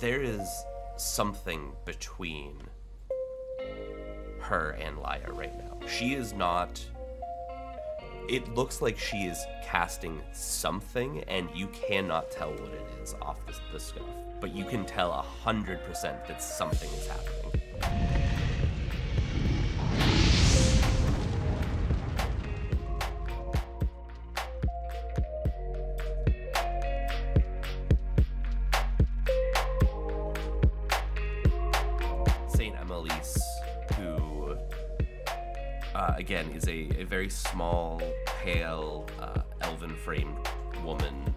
there is something between her and Laya right now. She is not... It looks like she is casting something, and you cannot tell what it is off the stuff. But you can tell 100% that something is happening. Again, is a very small, pale, elven-framed woman.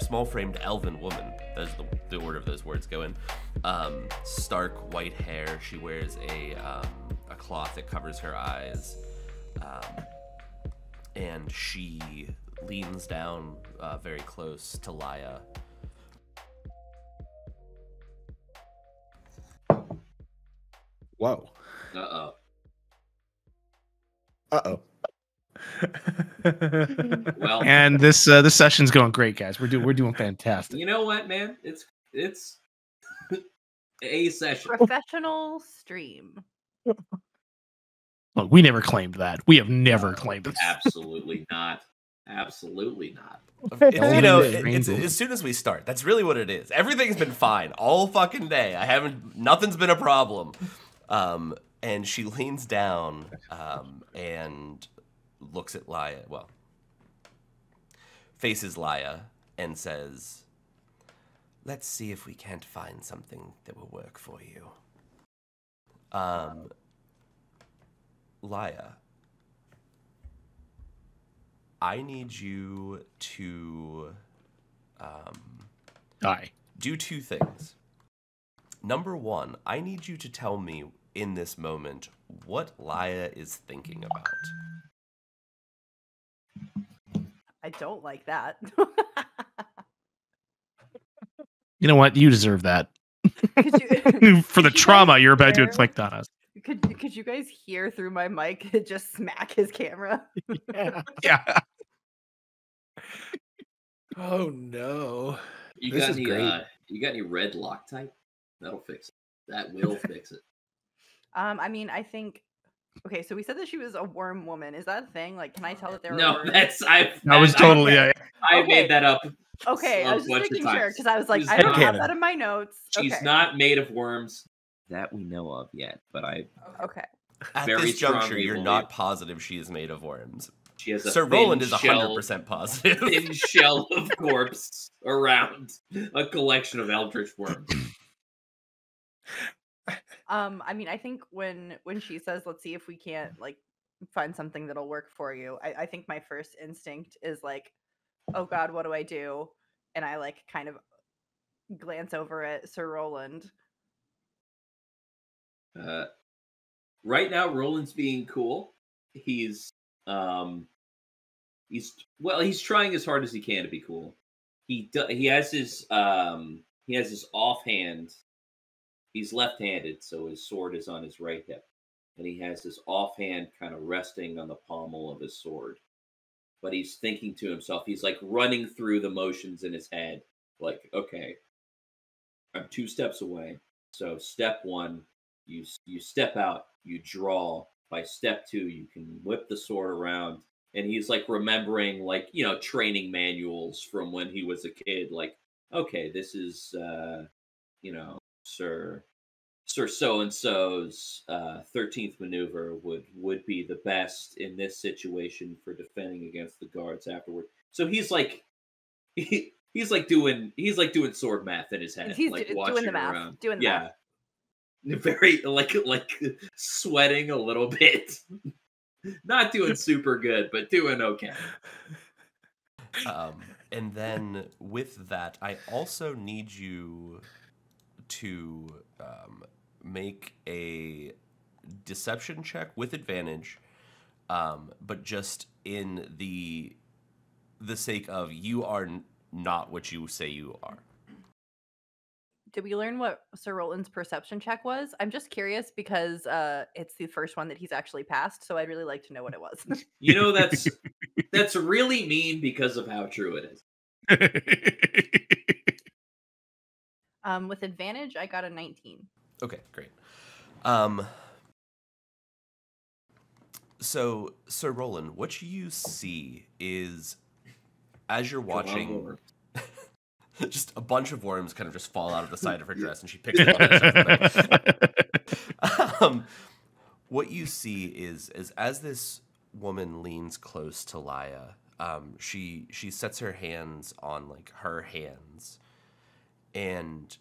Small-framed elven woman. That's the order of those words go in. Stark white hair. She wears a cloth that covers her eyes. And she leans down very close to Laya. Whoa. Uh-oh. Uh-oh. Well, and this session's going great, guys. We're doing fantastic. You know what, man? It's a session. Professional stream. Look, we never claimed that. We have never claimed it. Absolutely not. Absolutely not. It's as soon as we start. That's really what it is. Everything's been fine all fucking day. Nothing's been a problem. And she leans down and looks at Laya, faces Laya and says, "Let's see if we can't find something that will work for you." Laya, I need you to do two things. Number one, I need you to tell me in this moment what Laya is thinking about. I don't like that. You know what? You deserve that. For the trauma you're about to inflict on us. Could you guys hear through my mic just smack his camera? Yeah. Oh no. You got any red Loctite? That'll fix it. That will fix it. I mean, I think. Okay, so we said that she was a worm woman. Is that a thing? Like, can I tell that there? No, I made that up. Okay, I was just making sure because I was like, I don't have that in my notes. She's not made of worms that we know of yet, but Okay. At this juncture, you're not positive she is made of worms. She has a Sir Roland is 100% positive. Thin shell of corpse around a collection of eldritch worms. I mean, I think when she says, "Let's see if we can't like find something that'll work for you," I think my first instinct is like, "Oh God, what do I do?" And I like kind of glance over at Sir Roland. Right now, Roland's being cool. He's trying as hard as he can to be cool. He has his offhand. He's left-handed, so his sword is on his right hip, and he has his offhand kind of resting on the pommel of his sword. But he's thinking to himself. He's like running through the motions in his head. Like, okay, I'm 2 steps away. So step 1, you step out, you draw. By step 2, you can whip the sword around. And he's like remembering, like, training manuals from when he was a kid. Like, okay, this is, Sir So-and-so's 13th maneuver would be the best in this situation for defending against the guards afterward. So he's like doing sword math in his head. He's like doing the math. Around. Doing the math. Very like sweating a little bit. Not doing super good, but doing okay. And then with that, I also need you to make a deception check with advantage, but just in the sake of you are not what you say you are. Did we learn what Sir Roland's perception check was? I'm just curious because it's the first one that he's actually passed, so I'd really like to know what it was. That's really mean because of how true it is. With advantage, I got a 19. Okay, great. So, Sir Roland, what you see is, as you're watching, just a bunch of worms kind of just fall out of the side of her dress, and she picks them up and starts them back. What you see is as this woman leans close to Laya, she sets her hands on like her hands, and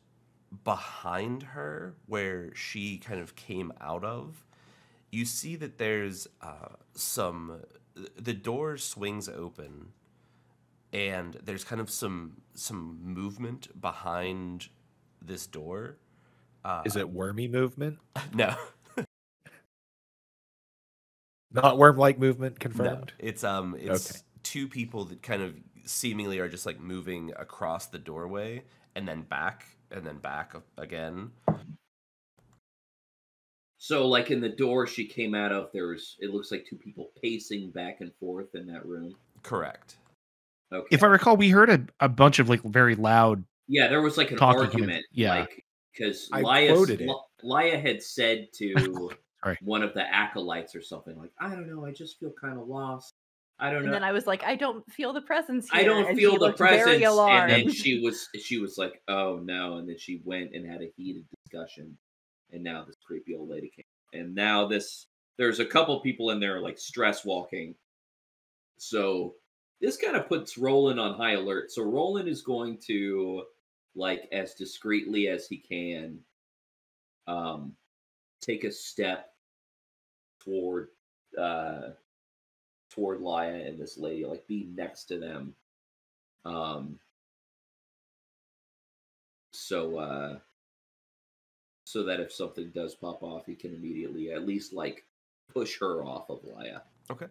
behind her, where she kind of came out of, you see that there's the door swings open, and there's kind of some movement behind this door. Is it wormy movement? No. Not worm-like movement confirmed? No. It's Okay. two people that kind of seemingly are just like moving across the doorway and then back again. So, like in the door she came out of, it looks like two people pacing back and forth in that room. Correct. Okay. If I recall, we heard a bunch of like very loud. Yeah, there was like an talking argument. yeah. Like, because I quoted it. Laya had said to Sorry. one of the acolytes or something, like, I don't know, I just feel kind of lost. I don't know. And then I was like, I don't feel the presence here. I don't and feel she the looked very presence. And alarmed. then she was like, oh no. And then she went and had a heated discussion. And now this creepy old lady came. And now there's a couple people in there like stress walking. So this kind of puts Roland on high alert. So Roland is going to, like, as discreetly as he can, take a step toward Laya and this lady, like be next to them. So that if something does pop off, he can immediately at least like push her off of Laya. Okay.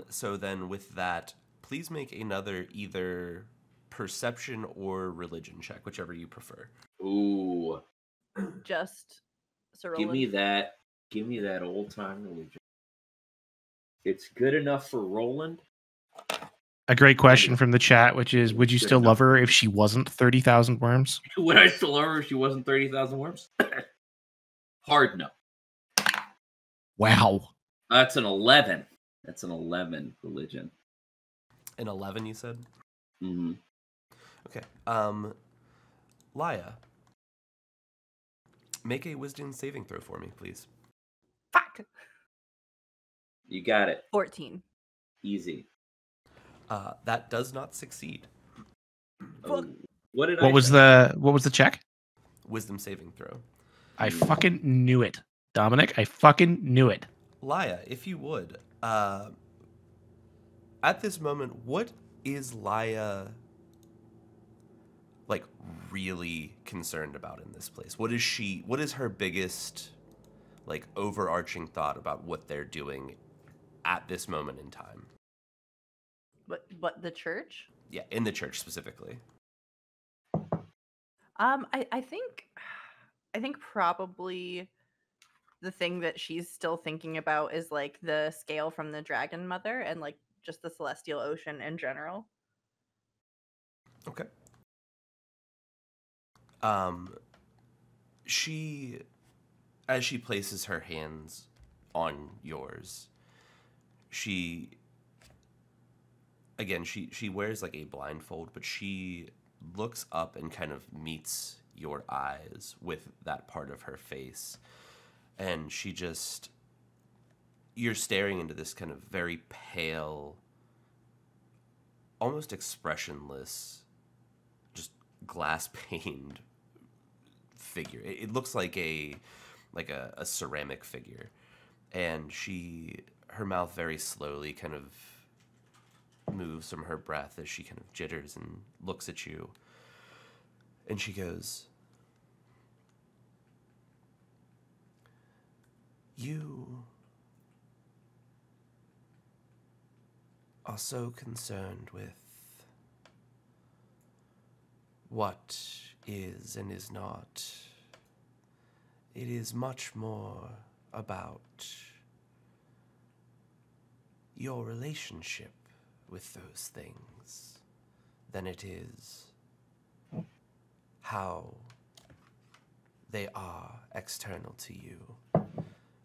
So then with that, please make another either perception or religion check, whichever you prefer. Ooh. Just Sir Give Roland. me that old time religion. It's good enough for Roland. A great question from the chat, which is, would you still love her if she wasn't 30,000 worms? Would I still love her if she wasn't 30,000 worms? Hard no. Wow. That's an 11. That's an 11 religion. An 11, you said? Mm-hmm. Okay. Laya, make a wisdom saving throw for me, please. Fuck. You got it. 14. Easy. That does not succeed. Oh, what was the check? Wisdom saving throw. I fucking knew it, Dominic. I fucking knew it. Laya, if you would, at this moment, what is Laya like really concerned about in this place? What is her biggest like overarching thought about what they're doing at this moment in time? What the church? Yeah, in the church specifically. I think probably the thing that she's still thinking about is like the scale from the Dragon Mother and like just the Celestial Ocean in general. Okay. As she places her hands on yours, she wears like a blindfold, but she looks up and kind of meets your eyes with that part of her face. And you're staring into this kind of very pale, almost expressionless, just glass-paned figure. It looks like a ceramic figure. And her mouth very slowly kind of moves from her breath as she kind of jitters and looks at you. And she goes, "You are so concerned with what is and is not. It is much more about your relationship with those things than it is how they are external to you.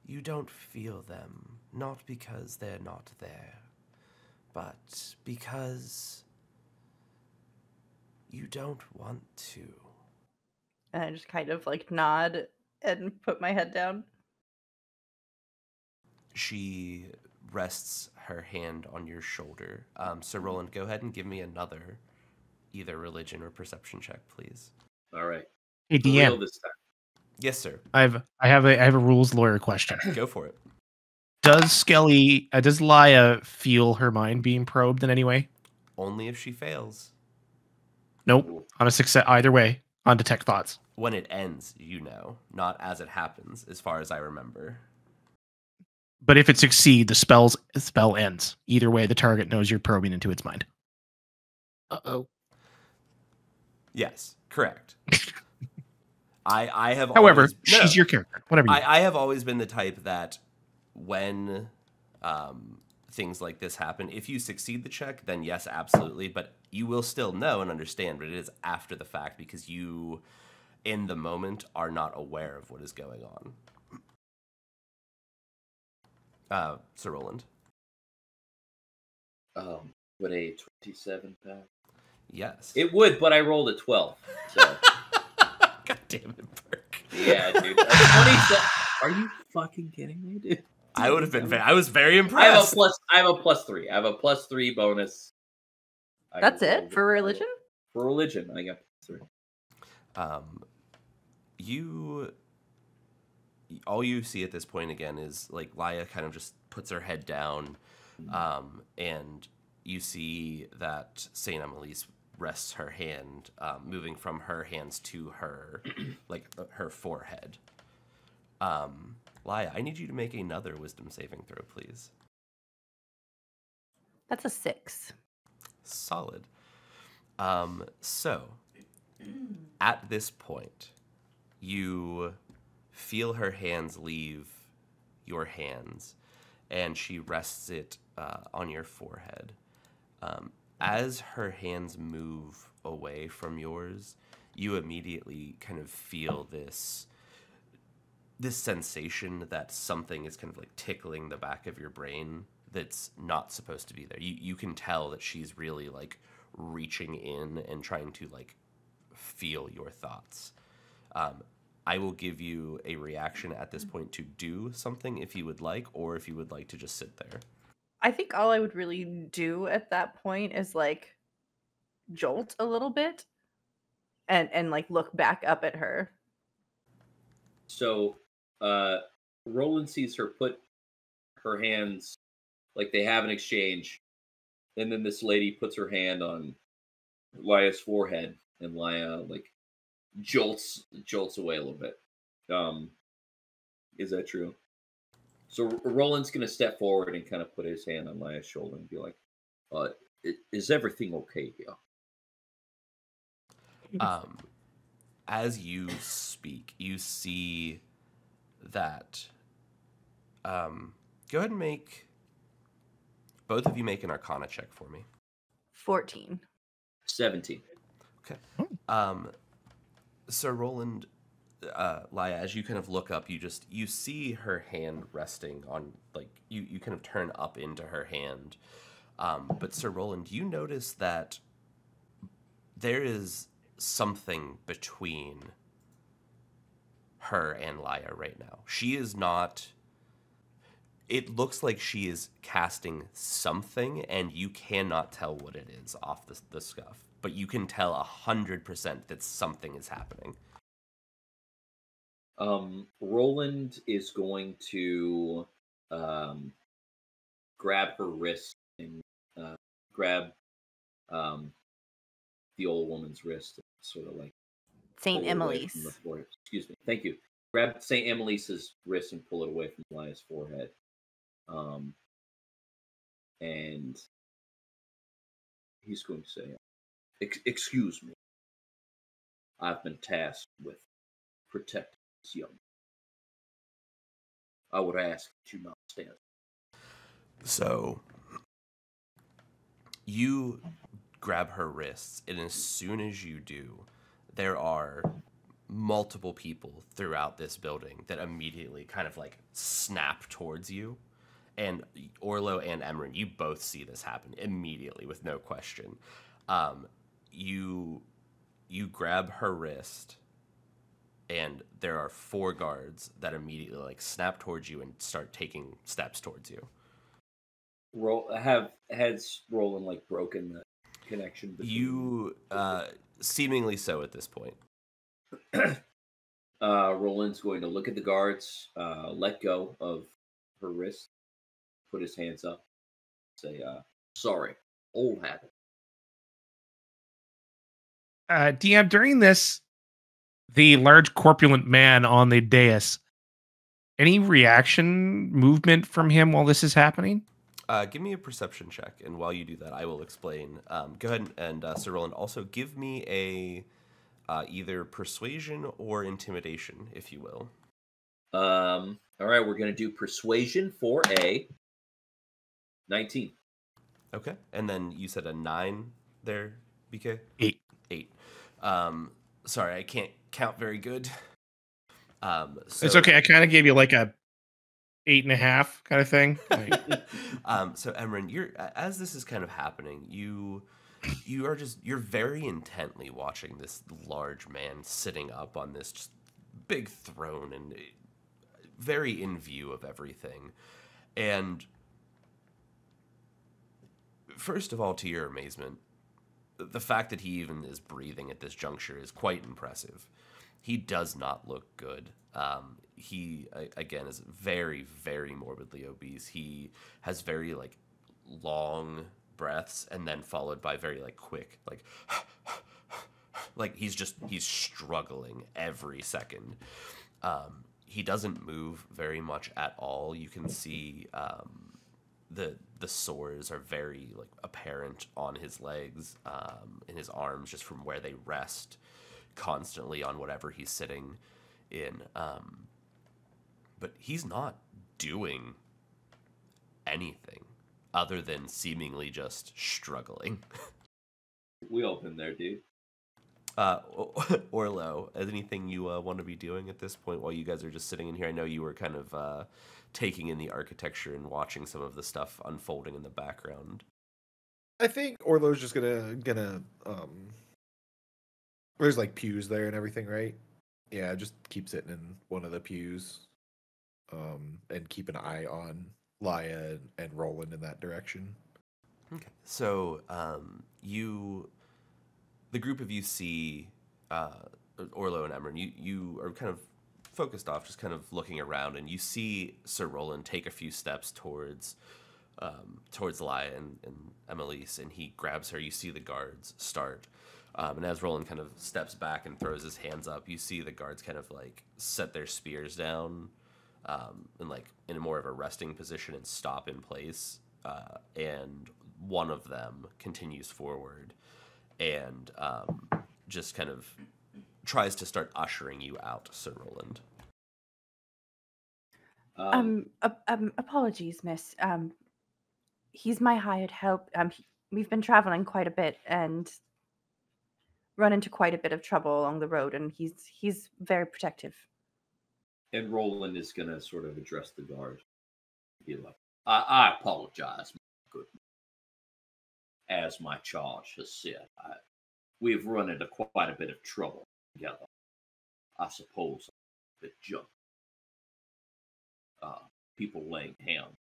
You don't feel them, not because they're not there, but because you don't want to. And I just kind of like nod and put my head down. She rests her hand on your shoulder. Sir Roland, go ahead and give me another either religion or perception check, please. All right. Hey, For real DM. this time. Yes, sir. I have a rules lawyer question. Go for it. Does Laya feel her mind being probed in any way? Only if she fails. Nope. On a success, either way, on detect thoughts. When it ends, you know, not as it happens, as far as I remember. But if it succeeds, the spell ends. Either way, the target knows you're probing into its mind. Uh-oh. Yes, correct. I have. However, always, she's your character. Whatever. I have always been the type that when things like this happen, if you succeed the check, then yes, absolutely. But you will still know and understand, but it is after the fact because you, in the moment, are not aware of what is going on. Sir Roland. Would a 27 pass? Yes. It would, but I rolled a 12. So. God damn it, Burke. Yeah, dude. A 27. Are you fucking kidding me, dude? I would have been. I was very impressed. I have a +3. I have a +3 bonus. That's it for religion? For religion, I got +3. All you see at this point again is like Laya kind of just puts her head down, and you see that Saint Emily's rests her hand, moving from her hands to her, like her forehead. Laya, I need you to make another wisdom saving throw, please. That's a 6. Solid. So, at this point, you feel her hands leave your hands, and she rests it on your forehead. As her hands move away from yours, you immediately kind of feel this sensation that something is kind of like tickling the back of your brain that's not supposed to be there. You can tell that she's really like reaching in and trying to like feel your thoughts. I will give you a reaction at this point to do something if you would like, or if you would like to just sit there. I think all I would really do at that point is like jolt a little bit and like look back up at her. So Roland sees her put her hands, like they have an exchange, and then this lady puts her hand on Laya's forehead, and Laya like jolts away a little bit. Is that true? So Roland's gonna step forward and kind of put his hand on Laya's shoulder and be like, "Is everything okay here?" As you speak, you see that. Go ahead and both of you make an Arcana check for me. 14. 17. Okay. Sir Roland, Laya, as you kind of look up, you see her hand resting on, like, you kind of turn up into her hand. But Sir Roland, you notice that there is something between her and Laya right now. She is not... It looks like she is casting something, and you cannot tell what it is off the scuff. But you can tell 100% that something is happening. Roland is going to grab her wrist and grab the old woman's wrist, and sort of like St. Emily's. Excuse me. Thank you. Grab St. Emily's wrist and pull it away from Laya's forehead. And he's going to say, "Excuse me. I've been tasked with protecting this young. I would ask that you not stand." So you grab her wrists, and as soon as you do, there are multiple people throughout this building that immediately kind of like snap towards you. And Orlo and Emmerin, you both see this happen immediately with no question. You grab her wrist, and there are 4 guards that immediately like snap towards you and start taking steps towards you. Have heads rolling like broken the connection between you seemingly so at this point. Roland's going to look at the guards, let go of her wrist, put his hands up, say, sorry, old habit. DM, during this, the large corpulent man on the dais, any reaction movement from him while this is happening? Give me a perception check, and while you do that, I will explain. Go ahead and Sir Roland, also give me a either persuasion or intimidation, if you will. All right, we're going to do persuasion for a 19. Okay, and then you said a 9 there, BK? 8. 8. Sorry, I can't count very good. So, It's okay. I kind of gave you like a 8.5 kind of thing. Like, so Emmerin, as this is kind of happening, you're very intently watching this large man sitting up on this just big throne and very in view of everything. And first of all, to your amazement, the fact that he even is breathing at this juncture is quite impressive. He does not look good. He, again, is very, very morbidly obese. He has very, like, long breaths and then followed by very, like, quick, like, he's struggling every second. He doesn't move very much at all. You can see the sores are very, like, apparent on his legs, and his arms, just from where they rest constantly on whatever he's sitting in. But he's not doing anything other than seemingly just struggling. We open there, dude. Orlo, anything you want to be doing at this point while you guys are just sitting in here? I know you were kind of taking in the architecture and watching some of the stuff unfolding in the background. I think Orlo's just gonna there's like pews there and everything, right? Yeah, just keep sitting in one of the pews, and keep an eye on Laia and Roland in that direction. Okay. So the group of you see Orlo and Emmerin. You are kind of focused off, just kind of looking around, and you see Sir Roland take a few steps towards Laia and Emelise, and he grabs her. You see the guards start. And as Roland kind of steps back and throws his hands up, you see the guards kind of like set their spears down, and like in more of a resting position and stop in place. And one of them continues forward and just kind of tries to start ushering you out, Sir Roland. Apologies, miss. He's my hired help. We've been traveling quite a bit and run into quite a bit of trouble along the road, and he's very protective. And Roland is going to sort of address the guard. Be like, I apologize, my good man. As my charge has said, we've run into quite a bit of trouble together. I suppose the junk. People laying hands.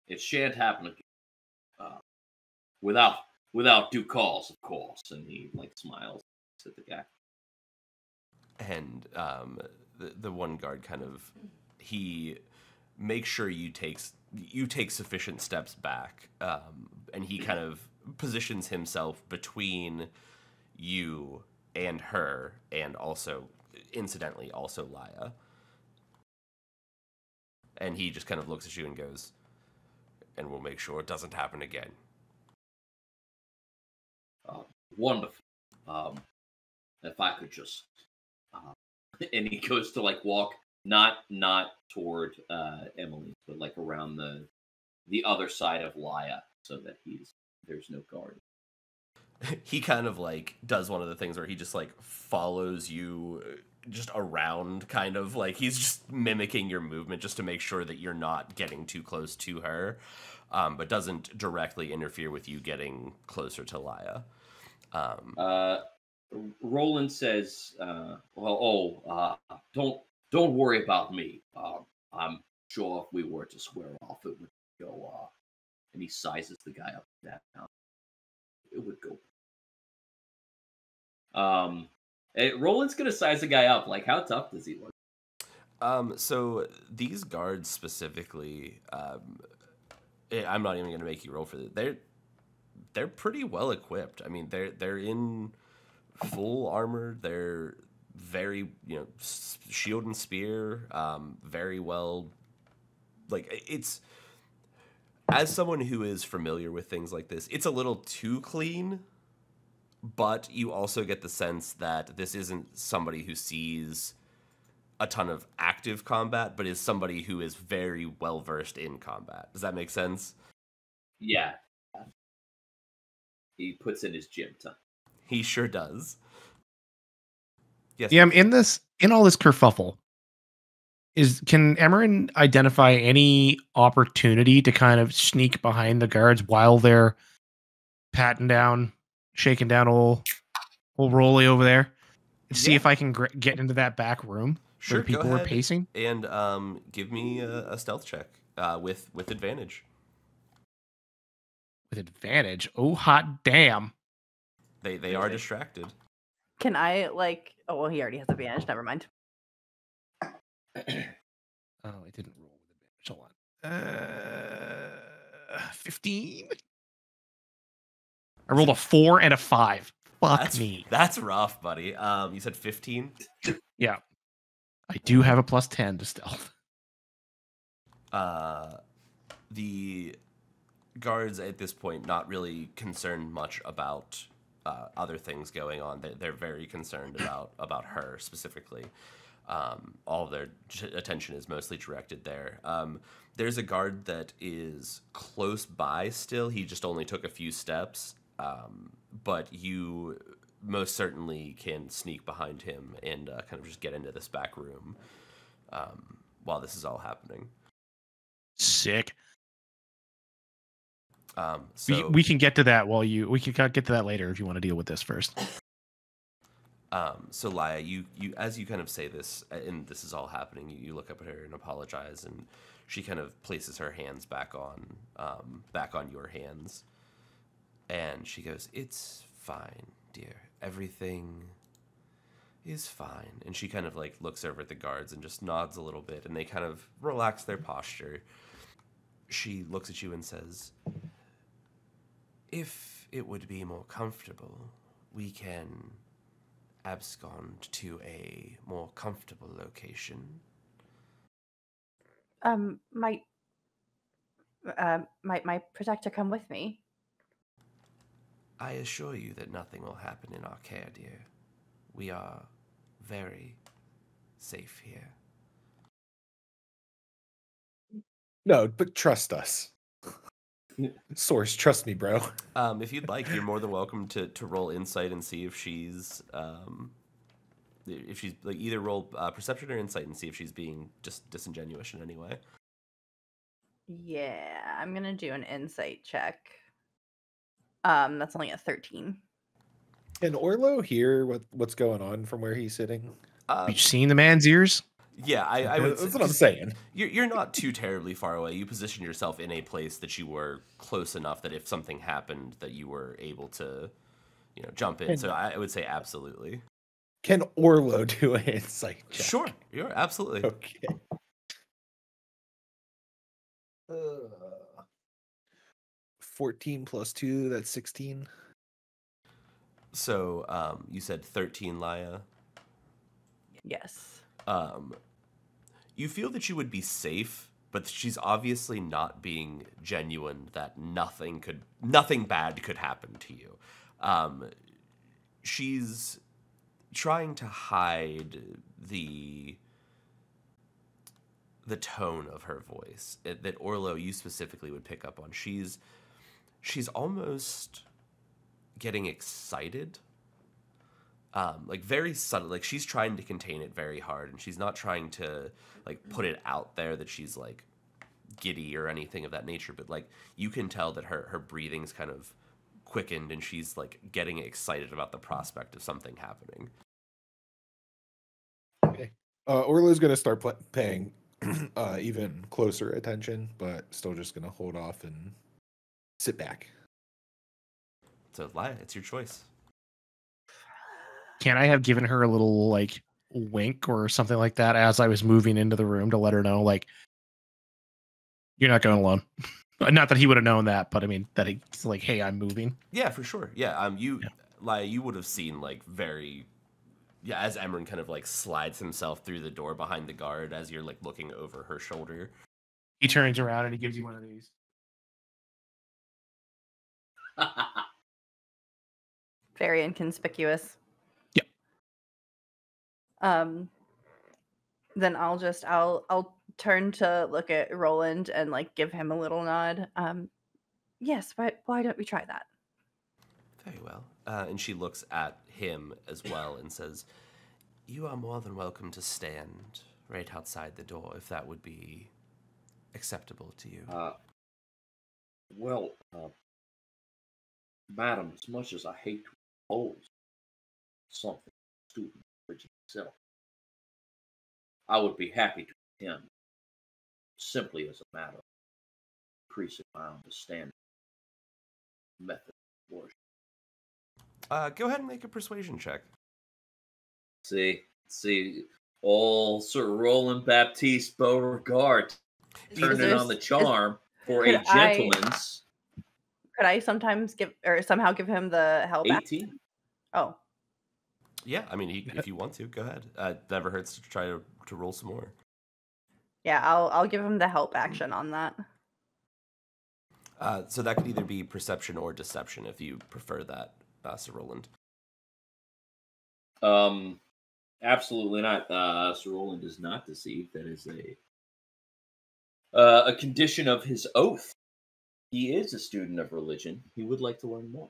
It shan't happen again. Without due cause, of course. And he like smiles at the guy. And the one guard kind of, he makes sure you take sufficient steps back, and he kind of positions himself between you and her, and also, incidentally, also Laia. And he just kind of looks at you and goes, and we'll make sure it doesn't happen again. Wonderful. If I could just, and he goes to like walk not toward Emily, but like around the other side of Laia, so that there's no guard. he kind of like does one of the things where he just like follows you just around, kind of like he's just mimicking your movement just to make sure that you're not getting too close to her, but doesn't directly interfere with you getting closer to Laya. Roland says, don't worry about me. I'm sure if we were to square off, it would go." And he sizes the guy up and down. It would go. Roland's gonna size the guy up. Like, how tough does he look? So these guards specifically, I'm not even gonna make you roll for this. They're pretty well equipped. I mean, they're in full armor. They're very, shield and spear, very well. Like, it's, as someone who is familiar with things like this, it's a little too clean, but you also get the sense that this isn't somebody who sees a ton of active combat, but is somebody who is very well versed in combat. Does that make sense? Yeah. He puts in his gym time. He sure does. Yes. Yeah, in all this kerfuffle, can Emmerin identify any opportunity to kind of sneak behind the guards while they're patting down, shaking down old Rolly over there, and see if I can get into that back room Sure, where the people go are ahead pacing? And give me a stealth check with advantage. With advantage? Oh, hot damn! They are distracted. Can I Oh well, he already has advantage. Never mind. Oh, I didn't roll with advantage. Hold on. 15. I rolled a 4 and a 5. Fuck me. That's rough, buddy. You said 15? Yeah. I do have a plus 10 to stealth. The guards at this point not really concerned much about other things going on. They're very concerned about her specifically. All of their attention is mostly directed there. There's a guard that is close by still. He just only took a few steps, but you most certainly can sneak behind him and kind of just get into this back room while this is all happening. Sick. So we can get to that we can get to that later if you want to deal with this first. So Laya, you as you kind of say this, and this is all happening, you look up at her and apologize, and she kind of places her hands back on your hands, and she goes, "It's fine, dear. Everything is fine." And she kind of like looks over at the guards and just nods a little bit, and they kind of relax their posture. She looks at you and says, "If it would be more comfortable, we can abscond to a more comfortable location." Might my protector come with me? I assure you that nothing will happen in our care, dear. We are very safe here. No, but trust us. Source, trust me, bro. If you'd like, you're more than welcome to roll insight and see if she's like either roll perception or insight and see if she's being just disingenuous in any way. Yeah, I'm gonna do an insight check. That's only a 13. Can Orlo hear what's going on from where he's sitting? Have you seen the man's ears? Yeah, I would. That's what I'm saying. You're not too terribly far away. You position yourself in a place that you were close enough that if something happened, that you were able to, jump in. So I would say absolutely. Can Orlo do an insight check? Sure, you're absolutely. Okay. 14 plus 2, that's 16. So you said 13, Laya. Yes. You feel that you would be safe, but she's obviously not being genuine that nothing bad could happen to you. She's trying to hide the tone of her voice that Orlo, you specifically would pick up on. She's almost getting excited. Like very subtle, like she's trying to contain it very hard, and she's not trying to like put it out there that she's like giddy or anything of that nature, but like you can tell that her breathing's kind of quickened, and she's like getting excited about the prospect of something happening. Okay. Orlo's gonna start paying even closer attention, but still just gonna hold off and sit back. So Laya, it's your choice. Can I have given her a little like wink or something like that as I was moving into the room to let her know, like, you're not going alone? Not that he would have known that, but I mean that he's like, hey, I'm moving. Yeah, for sure. Yeah, Laya, you would have seen like as Emmerin kind of like slides himself through the door behind the guard as you're like looking over her shoulder. He turns around and he gives you one of these. Very inconspicuous. Yep. Then I'll turn to look at Roland and like give him a little nod. Yes, why don't we try that? Very well. And she looks at him as well and says, "You are more than welcome to stand right outside the door if that would be acceptable to you." Madam, as much as I hate to impose something student himself, I would be happy to attend simply as a matter of increasing my understanding of method of worship. Go ahead and make a persuasion check. See, all Sir Roland Baptiste Beauregard turning on the charm for a gentleman's. Could I sometimes somehow give him the help? 18. Oh. Yeah, I mean, if you want to, go ahead. Never hurts to try to roll some more. Yeah, I'll give him the help action on that. So that could either be perception or deception if you prefer that, Sir Roland. Absolutely not. Sir Roland is not deceive. That is a condition of his oath. He is a student of religion. He would like to learn more.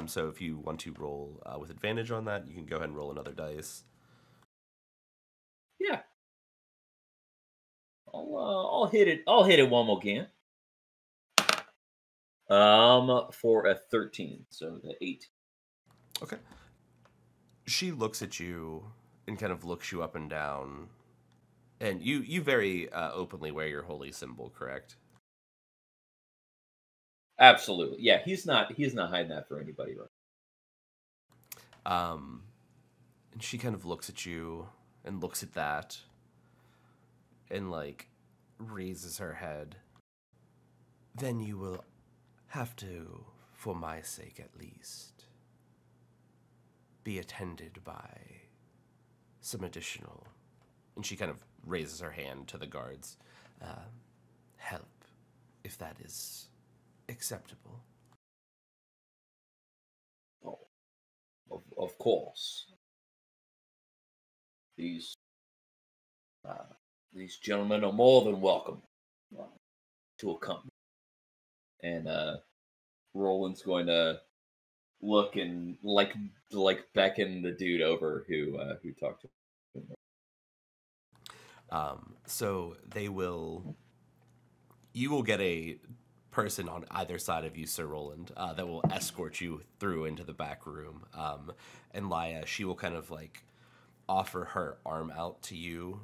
So if you want to roll with advantage on that, you can go ahead and roll another dice. Yeah. I'll hit it. I'll hit it one more again. For a 13, so the 8. Okay. She looks at you and kind of looks you up and down. And you very openly wear your holy symbol, correct? Absolutely. Yeah, he's not hiding that for anybody, right? And she kind of looks at you and looks at that and like raises her head. Then you will have to, for my sake at least, be attended by some additional, and she kind of raises her hand to the guards, help, if that is acceptable. Oh, of course. These gentlemen are more than welcome to accompany. And Roland's going to look and like beckon the dude over who talked to him. So you will get a person on either side of you, Sir Roland, that will escort you through into the back room. And Laya, she will kind of like offer her arm out to you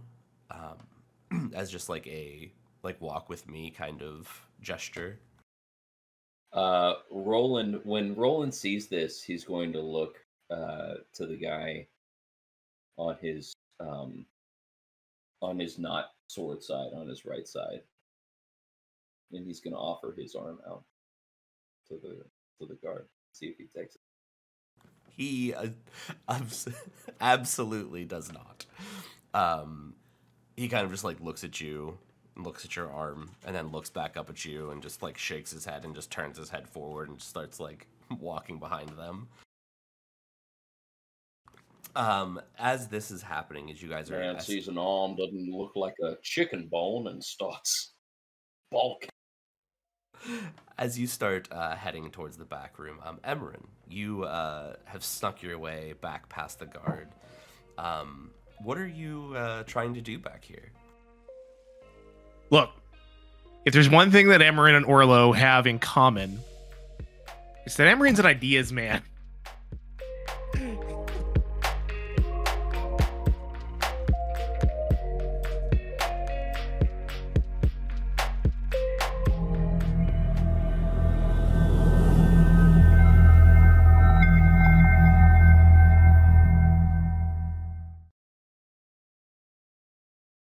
as just like a walk with me kind of gesture. When Roland sees this, he's going to look to the guy on his not sword side, on his right side, and he's going to offer his arm out to the guard, see if he takes it. He absolutely does not. He kind of just like looks at you, looks at your arm, and then looks back up at you and just like shakes his head and just turns his head forward and just starts like walking behind them. As this is happening, as you guys are... Man sees an arm doesn't look like a chicken bone and starts balking. As you start heading towards the back room, Emmerin, you have snuck your way back past the guard. What are you trying to do back here? Look, if there's one thing that Emmerin and Orlo have in common, it's that Emmerin's an ideas man.